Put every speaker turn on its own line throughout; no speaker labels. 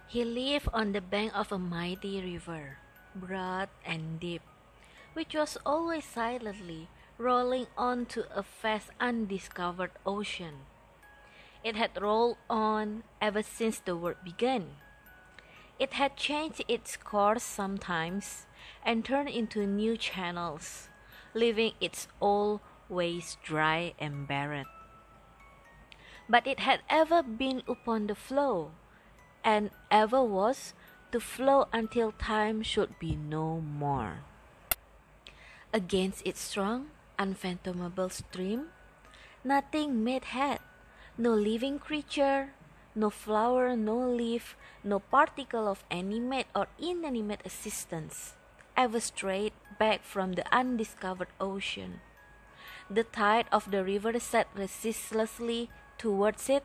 He lived on the bank of a mighty river, broad and deep, which was always silently rolling on to a vast undiscovered ocean. It had rolled on ever since the world began. It had changed its course sometimes and turned into new channels, leaving its old ways dry and barren. But it had ever been upon the flow, and ever was to flow until time should be no more. Against its strong, unfathomable stream, nothing made head, no living creature, no flower, no leaf, no particle of animate or inanimate existence, ever strayed back from the undiscovered ocean. The tide of the river set resistlessly towards it,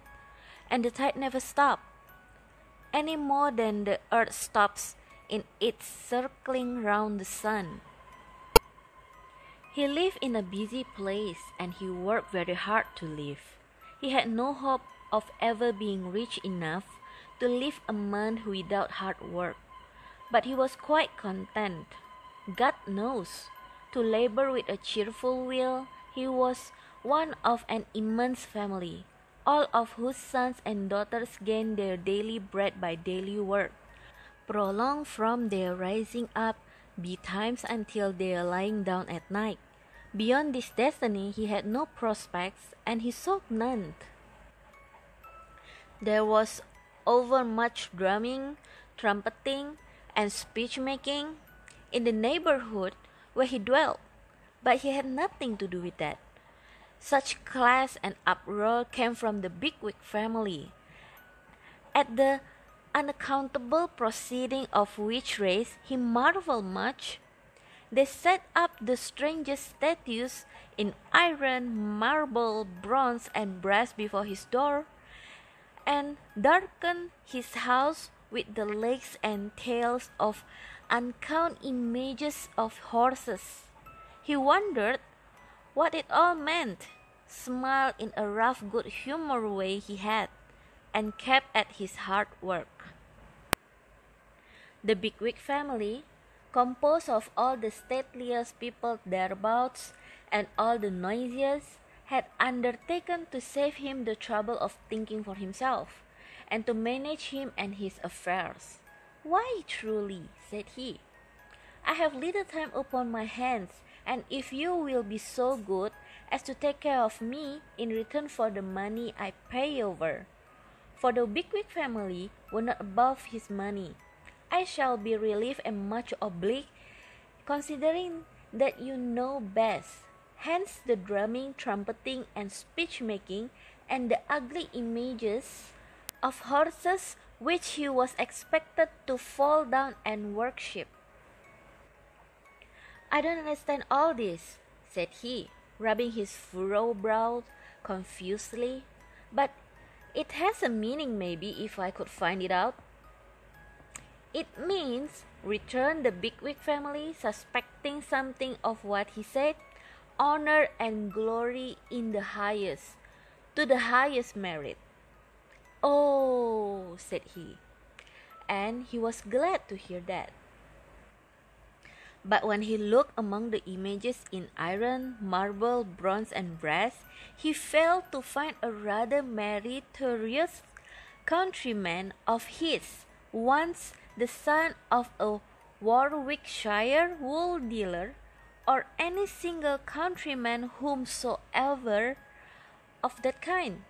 and the tide never stopped, any more than the earth stops in its circling round the sun. He lived in a busy place, and he worked very hard to live. He had no hope of ever being rich enough to live a month without hard work, but he was quite content, God knows, to labor with a cheerful will. He was one of an immense family, all of whose sons and daughters gained their daily bread by daily work, prolonged from their rising up betimes until their lying down at night. Beyond this destiny he had no prospects, and he sought none. There was overmuch drumming, trumpeting, and speech-making in the neighborhood where he dwelt, but he had nothing to do with that. Such class and uproar came from the bigwig family, at the unaccountable proceeding of which race he marveled much. They set up the strangest statues in iron, marble, bronze, and brass before his door, and darkened his house with the legs and tails of uncounted images of horses. He wondered what it all meant, smiled in a rough good-humored way he had, and kept at his hard work. The Bigwig family, composed of all the stateliest people thereabouts and all the noisiest, had undertaken to save him the trouble of thinking for himself, and to manage him and his affairs. "Why, truly," said he, "I have little time upon my hands, and if you will be so good as to take care of me in return for the money I pay over," for the Bigwig family were not above his money, "I shall be relieved and much obliged, considering that you know best." Hence the drumming, trumpeting, and speech-making, and the ugly images of horses which he was expected to fall down and worship. "I don't understand all this," said he, rubbing his furrowed brow confusedly, "but it has a meaning maybe if I could find it out." "It means," returned the Bigwig family, suspecting something of what he said, "honor and glory in the highest, to the highest merit." "Oh," said he, and he was glad to hear that. But when he looked among the images in iron, marble, bronze, and brass, he failed to find a rather meritorious countryman of his, once the son of a Warwickshire wool dealer, or any single countryman whomsoever of that kind.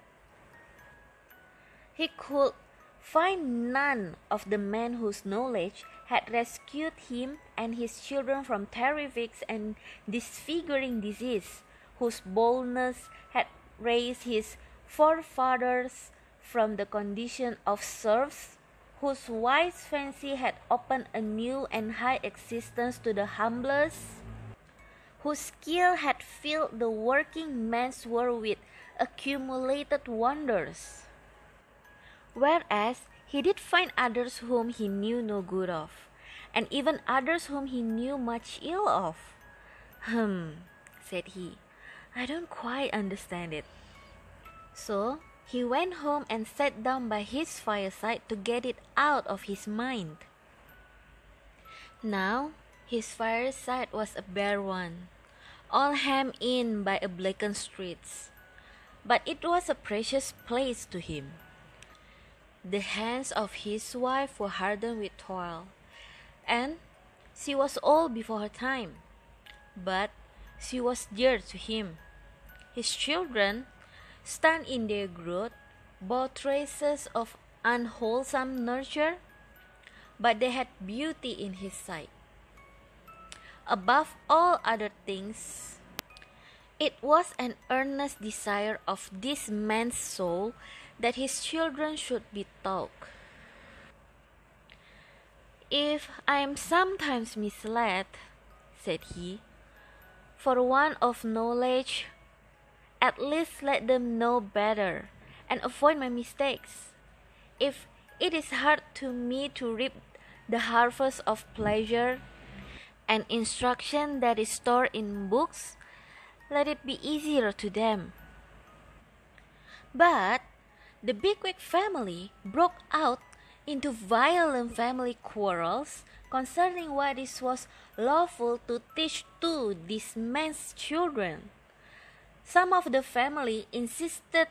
He could find none of the men whose knowledge had rescued him and his children from terrific and disfiguring disease, whose boldness had raised his forefathers from the condition of serfs, whose wise fancy had opened a new and high existence to the humblest, whose skill had filled the working man's world with accumulated wonders. Whereas he did find others whom he knew no good of, and even others whom he knew much ill of. said he. "I don't quite understand it." So he went home and sat down by his fireside to get it out of his mind. Now his fireside was a bare one, all hemmed in by a blackened streets. But it was a precious place to him. The hands of his wife were hardened with toil, and she was old before her time, but she was dear to him. His children, stunned in their growth, bore traces of unwholesome nurture, but they had beauty in his sight. Above all other things, it was an earnest desire of this man's soul that his children should be taught. "If I am sometimes misled," said he, "for want of knowledge, at least let them know better, and avoid my mistakes. If it is hard to me to reap the harvest of pleasure and instruction that is stored in books, let it be easier to them." But the Bigwig family broke out into violent family quarrels concerning what it was lawful to teach to this man's children. Some of the family insisted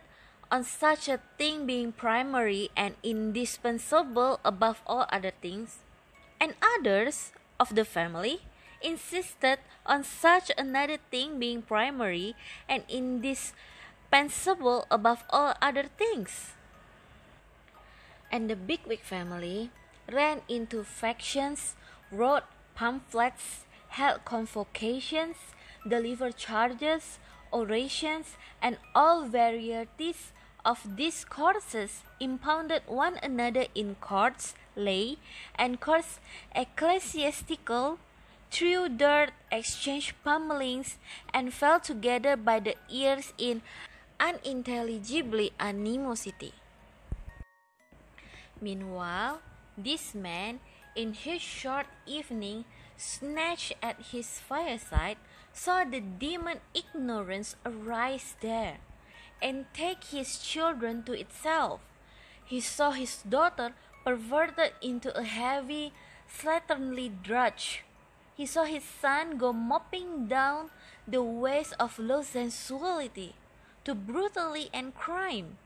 on such a thing being primary and indispensable above all other things, and others of the family insisted on such another thing being primary and indispensable above all other things. And the Bigwig family ran into factions, wrote pamphlets, held convocations, delivered charges, orations, and all varieties of discourses, impounded one another in courts, lay, and courts ecclesiastical, threw dirt, exchanged pummelings, and fell together by the ears in unintelligible animosity. Meanwhile, this man, in his short evening, snatched at his fireside, saw the demon ignorance arise there, and take his children to itself. He saw his daughter perverted into a heavy, slatternly drudge. He saw his son go moping down the ways of low sensuality to brutality and crime.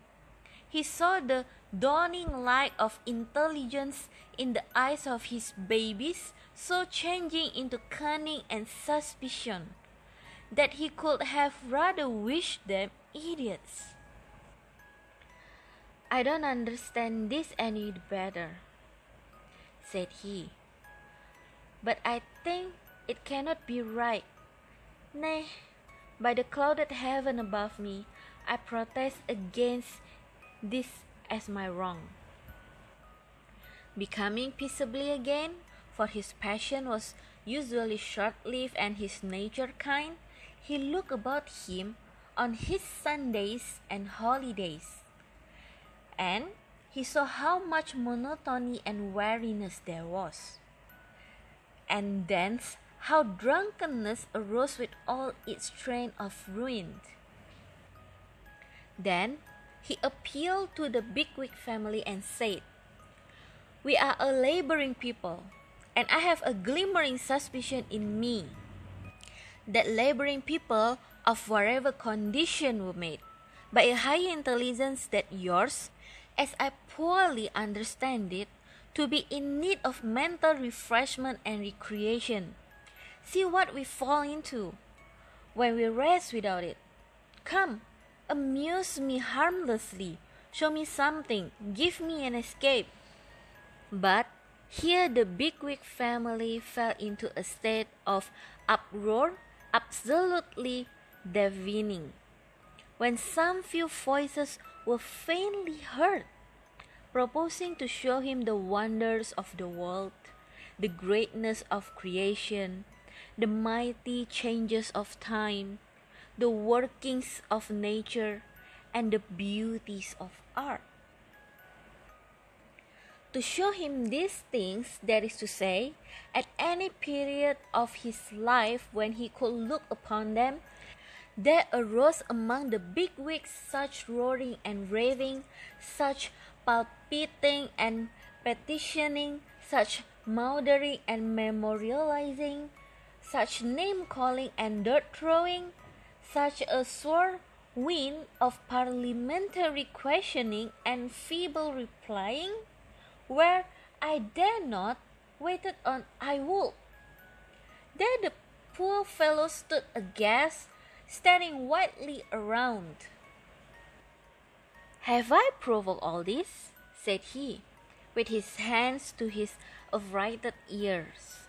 He saw the dawning light of intelligence in the eyes of his babies so changing into cunning and suspicion that he could have rather wished them idiots. "I don't understand this any better," said he, "but I think it cannot be right. Nay, by the clouded heaven above me, I protest against this as my wrong." Becoming peaceably again, for his passion was usually short-lived and his nature kind, he looked about him on his Sundays and holidays, and he saw how much monotony and weariness there was, and thence how drunkenness arose with all its train of ruin. Then he appealed to the Bigwig family and said, "We are a laboring people, and I have a glimmering suspicion in me that laboring people of whatever condition were made by a higher intelligence than yours, as I poorly understand it, to be in need of mental refreshment and recreation. See what we fall into when we rest without it. Come, amuse me harmlessly, show me something, give me an escape." But here the Bigwig family fell into a state of uproar absolutely deafening, when some few voices were faintly heard, proposing to show him the wonders of the world, the greatness of creation, the mighty changes of time, the workings of nature, and the beauties of art. to show him these things, that is to say, at any period of his life when he could look upon them, there arose among the bigwigs such roaring and raving, such palpitating and petitioning, such mouthering and memorializing, such name-calling and dirt-throwing, such a whirlwind of parliamentary questioning and feeble replying, where I dare not, waited on I would. There the poor fellow stood aghast, staring wildly around. "Have I provoked all this?" said he, with his hands to his affrighted ears.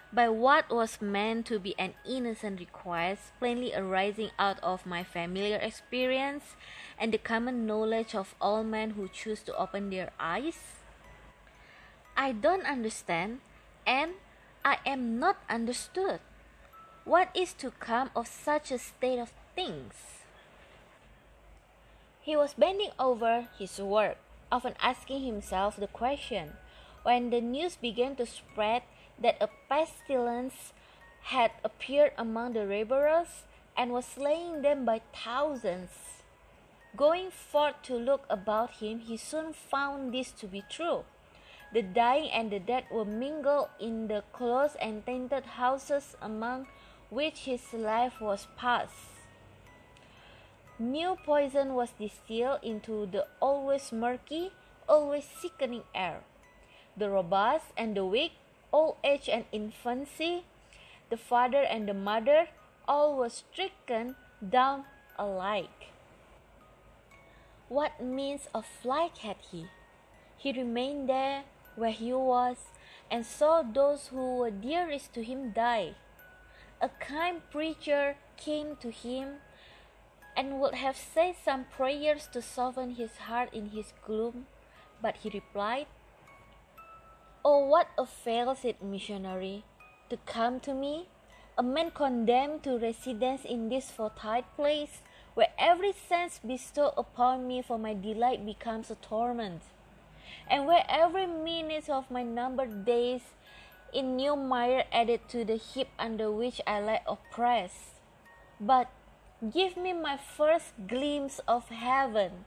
By what was meant to be an innocent request, plainly arising out of my familiar experience and the common knowledge of all men who choose to open their eyes? I don't understand, and I am not understood. What is to come of such a state of things? He was bending over his work, often asking himself the question, when the news began to spread that a pestilence had appeared among the laborers and was slaying them by thousands. Going forth to look about him, he soon found this to be true. The dying and the dead were mingled in the close and tainted houses among which his life was passed. New poison was distilled into the always murky, always sickening air. The robust and the weak, old age and infancy, the father and the mother, all were stricken down alike. What means of flight had he? He remained there where he was, and saw those who were dearest to him die. A kind preacher came to him, and would have said some prayers to soften his heart in his gloom, but he replied, "Oh, what avails it, missionary, to come to me, a man condemned to residence in this fortied place, where every sense bestowed upon me for my delight becomes a torment, and where every minute of my numbered days in new mire added to the heap under which I lie oppressed. But give me my first glimpse of heaven,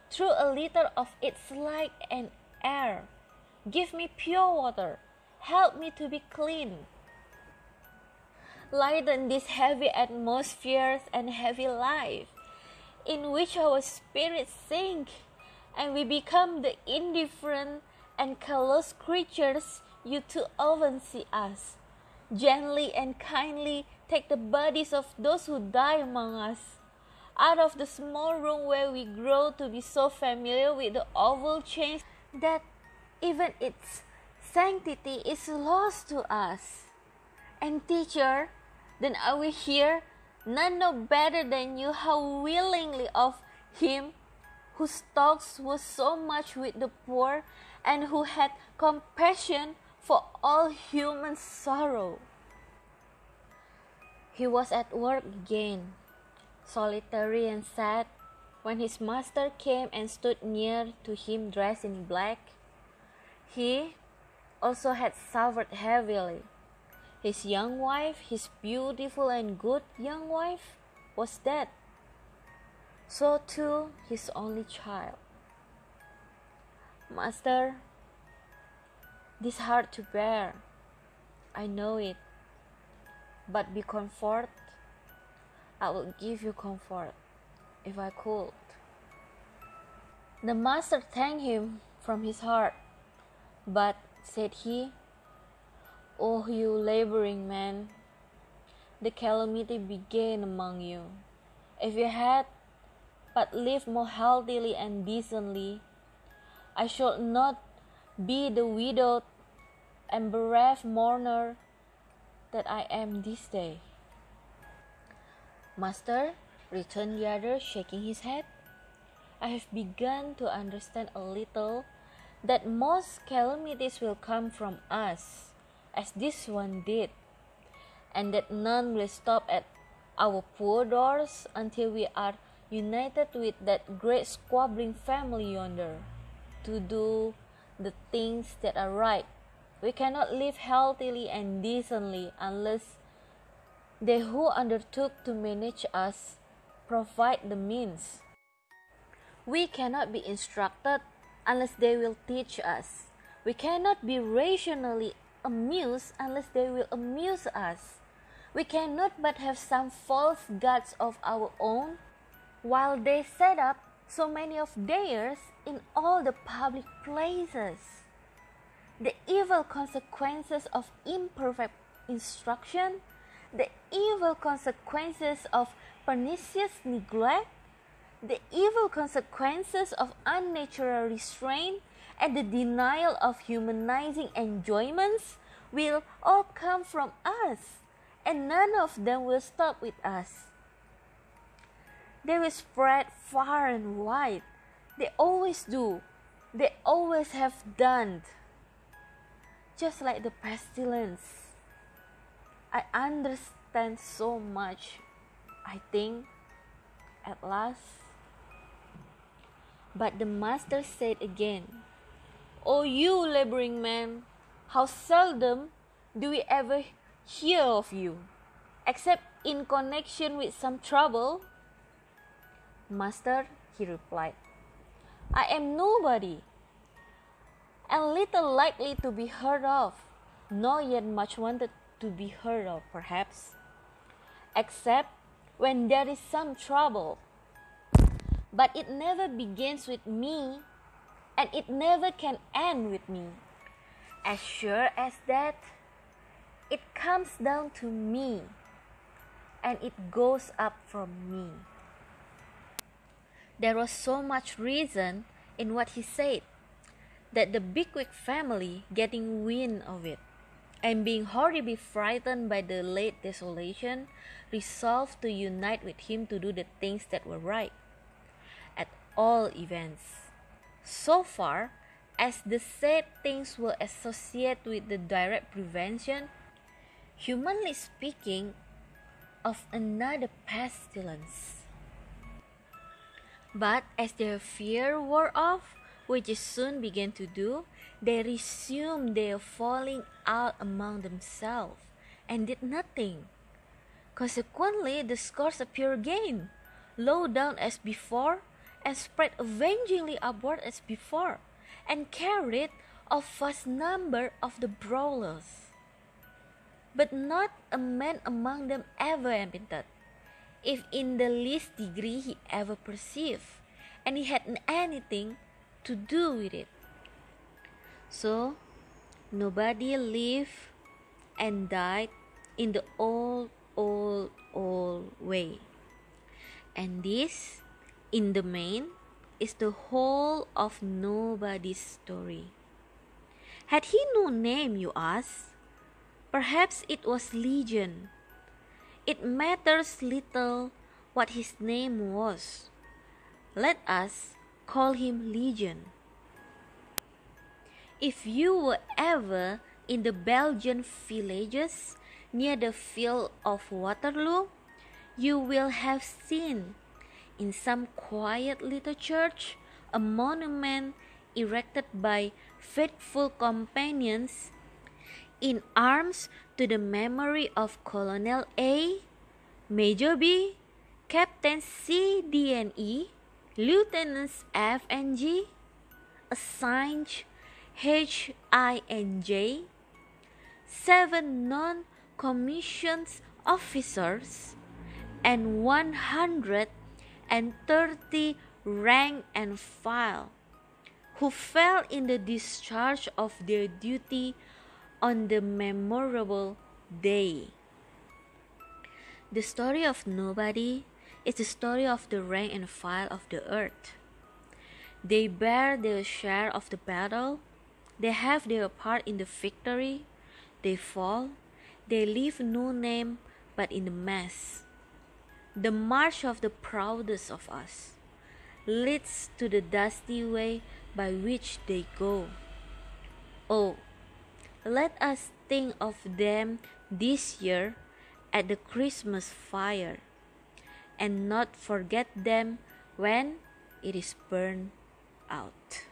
through a little of its light and air. Give me pure water, help me to be clean. Lighten these heavy atmospheres and heavy life, in which our spirits sink, and we become the indifferent and callous creatures you too often see us. Gently and kindly take the bodies of those who die among us, out of the small room where we grow to be so familiar with the awful change that even its sanctity is lost to us. And teacher, then are we here, none know better than you how willingly of him whose thoughts was so much with the poor, and who had compassion for all human sorrow." He was at work again, solitary and sad, when his master came and stood near to him dressed in black. He also had suffered heavily. His young wife, his beautiful and good young wife, was dead. So too his only child. "Master, this is hard to bear. I know it. But be comfort. I will give you comfort, if I could." The master thanked him from his heart, but, said he, "O you laboring man, the calamity began among you. If you had but lived more healthily and decently, I should not be the widowed and bereft mourner that I am this day." "Master," returned the other, shaking his head, "I have begun to understand a little that most calamities will come from us, as this one did, and that none will stop at our poor doors until we are united with that great squabbling family yonder, to do the things that are right. We cannot live healthily and decently unless they who undertook to manage us provide the means. We cannot be instructed unless they will teach us. We cannot be rationally amused unless they will amuse us. We cannot but have some false gods of our own, while they set up so many of theirs in all the public places. The evil consequences of imperfect instruction, the evil consequences of pernicious neglect, the evil consequences of unnatural restraint, and the denial of humanizing enjoyments will all come from us, and none of them will stop with us. They will spread far and wide. They always do. They always have done. Just like the pestilence. I understand so much, I think, at last. But the master said again, "O you laboring man, how seldom do we ever hear of you, except in connection with some trouble?" "Master," he replied, "I am nobody, and little likely to be heard of, nor yet much wanted to be heard of, perhaps, except when there is some trouble. But it never begins with me, and it never can end with me. As sure as that, it comes down to me, and it goes up from me." There was so much reason in what he said, that the Bigwig family, getting wind of it, and being horribly frightened by the late desolation, resolved to unite with him to do the things that were right, at all events, so far as the said things were associated with the direct prevention, humanly speaking, of another pestilence. But as their fear wore off, which it soon began to do, they resumed their falling out among themselves, and did nothing. Consequently, the scourge appeared again, low down as before, and spread avengingly upward as before, and carried off vast number of the brawlers. But not a man among them ever admitted, if in the least degree he ever perceived, and he had anything to do with it. So nobody lived and died in the old way. And this, in the main, is the whole of Nobody's story. Had he no name, you ask? Perhaps it was Legion. It matters little what his name was. Let us call him Legion. If you were ever in the Belgian villages near the field of Waterloo, you will have seen, in some quiet little church, a monument erected by faithful companions in arms to the memory of Colonel A, Major B, Captain C, D and E, Lieutenants F and G, assigned H, I and J, 7 non-commissioned officers, and 130 rank and file, who fell in the discharge of their duty on the memorable day. The story of Nobody is the story of the rank and file of the earth. They bear their share of the battle, they have their part in the victory, they fall, they leave no name but in the mass. The march of the proudest of us leads to the dusty way by which they go. Oh, let us think of them this year at the Christmas fire, and not forget them when it is burned out.